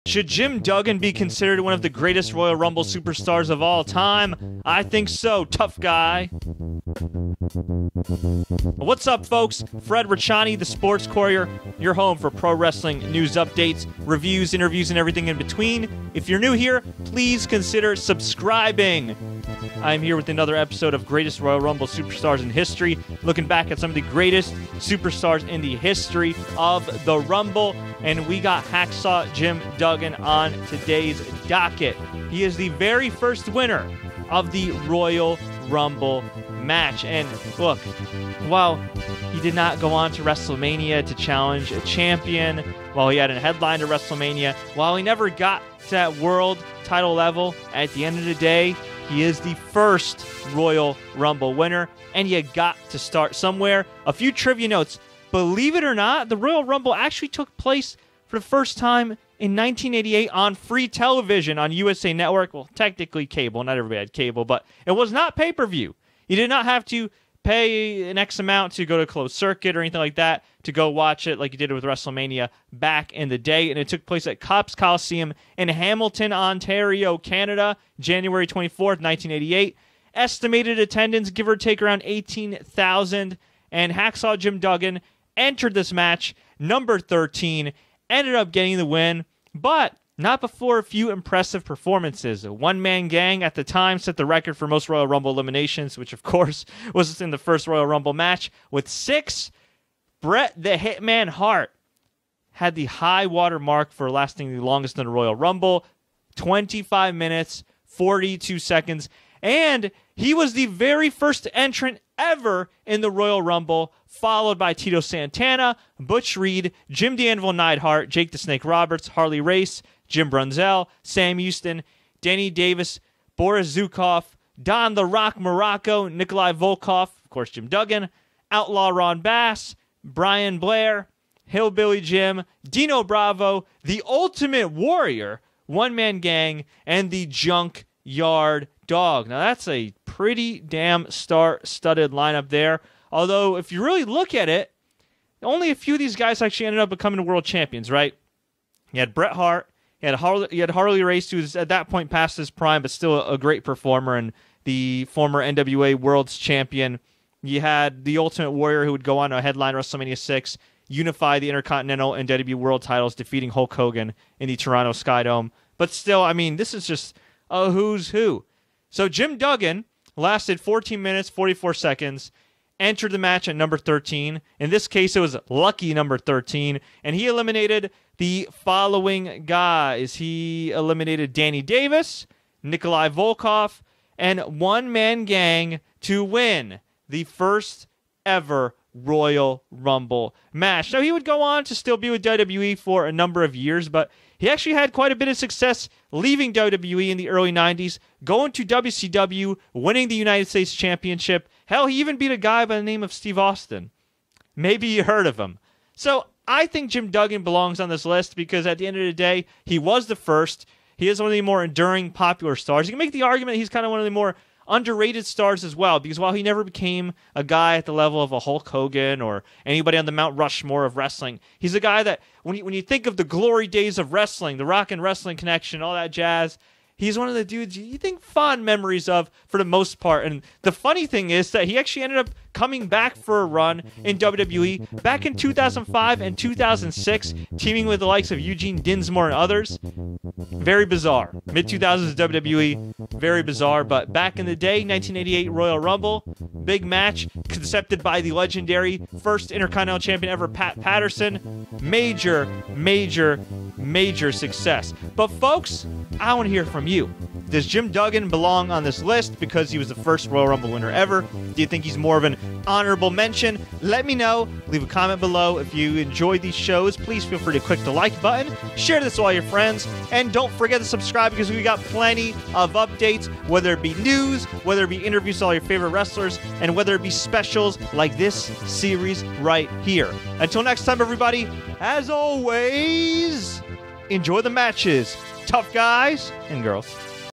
Should Jim Duggan be considered one of the greatest Royal Rumble superstars of all time? I think so, tough guy. What's up, folks? Fred Richani, the Sports Courier, your home for pro wrestling news updates, reviews, interviews, and everything in between. If you're new here, please consider subscribing. I'm here with another episode of Greatest Royal Rumble Superstars in History, looking back at some of the greatest superstars in the history of the Rumble, and we got Hacksaw Jim Duggan on today's docket. He is the very first winner of the Royal Rumble match, and look, while he did not go on to WrestleMania to challenge a champion, while he had a headline to WrestleMania, while he never got to that world title level, at the end of the day, he is the first Royal Rumble winner, and you got to start somewhere. A few trivia notes. Believe it or not, the Royal Rumble actually took place for the first time in 1988 on free television on USA Network. Well, technically cable. Not everybody had cable, but it was not pay-per-view. You did not have to pay an X amount to go to a closed circuit or anything like that to go watch it like you did with WrestleMania back in the day. And it took place at Copps Coliseum in Hamilton, Ontario, Canada, January 24th, 1988. Estimated attendance, give or take, around 18,000. And Hacksaw Jim Duggan entered this match, number 13, ended up getting the win, but not before a few impressive performances. A one-man gang at the time set the record for most Royal Rumble eliminations, which of course was in the first Royal Rumble match. With 6, Bret the Hitman Hart had the high water mark for lasting the longest in the Royal Rumble, 25 minutes, 42 seconds, and he was the very first entrant ever in the Royal Rumble, followed by Tito Santana, Butch Reed, Jim the Anvil Neidhart, Jake the Snake Roberts, Harley Race, Jim Brunzell, Sam Houston, Danny Davis, Boris Zukov, Don the Rock Morocco, Nikolai Volkov, of course Jim Duggan, Outlaw Ron Bass, Brian Blair, Hillbilly Jim, Dino Bravo, the Ultimate Warrior, One Man Gang, and the Junkyard Dog. Now that's a pretty damn star-studded lineup there. Although, if you really look at it, only a few of these guys actually ended up becoming world champions, right? You had Bret Hart, you had Harley Race, who was at that point past his prime, but still a great performer and the former NWA World's Champion. You had the Ultimate Warrior, who would go on to headline WrestleMania 6, unify the Intercontinental and WWE World titles, defeating Hulk Hogan in the Toronto Skydome. But still, I mean, this is just a who's who. So Jim Duggan lasted 14 minutes, 44 seconds, entered the match at number 13. In this case, it was lucky number 13, and he eliminated the following guys. He eliminated Danny Davis, Nikolai Volkov, and One Man Gang to win the first ever Royal Rumble match. Now, he would go on to still be with WWE for a number of years, but he actually had quite a bit of success leaving WWE in the early 90s, going to WCW, winning the United States Championship. Hell, he even beat a guy by the name of Steve Austin. Maybe you heard of him. So I think Jim Duggan belongs on this list because at the end of the day, he was the first. He is one of the more enduring, popular stars. You can make the argument he's kind of one of the more underrated stars as well, because while he never became a guy at the level of a Hulk Hogan or anybody on the Mount Rushmore of wrestling, he's a guy that when you think of the glory days of wrestling, the Rock and Wrestling Connection, all that jazz, he's one of the dudes you think fond memories of for the most part. And the funny thing is that he actually ended up coming back for a run in WWE back in 2005 and 2006, teaming with the likes of Eugene Dinsmore and others. Very bizarre. Mid-2000s WWE, very bizarre. But back in the day, 1988 Royal Rumble, big match, concepted by the legendary first Intercontinental Champion ever, Pat Patterson. Major, major, major success. But folks, I want to hear from you. Does Jim Duggan belong on this list because he was the first Royal Rumble winner ever? Do you think he's more of an honorable mention? Let me know. Leave a comment below. If you enjoyed these shows, please feel free to click the like button, share this with all your friends, and don't forget to subscribe because we got plenty of updates, whether it be news, whether it be interviews with all your favorite wrestlers, and whether it be specials like this series right here. Until next time, everybody, as always, enjoy the matches. Tough guys and girls.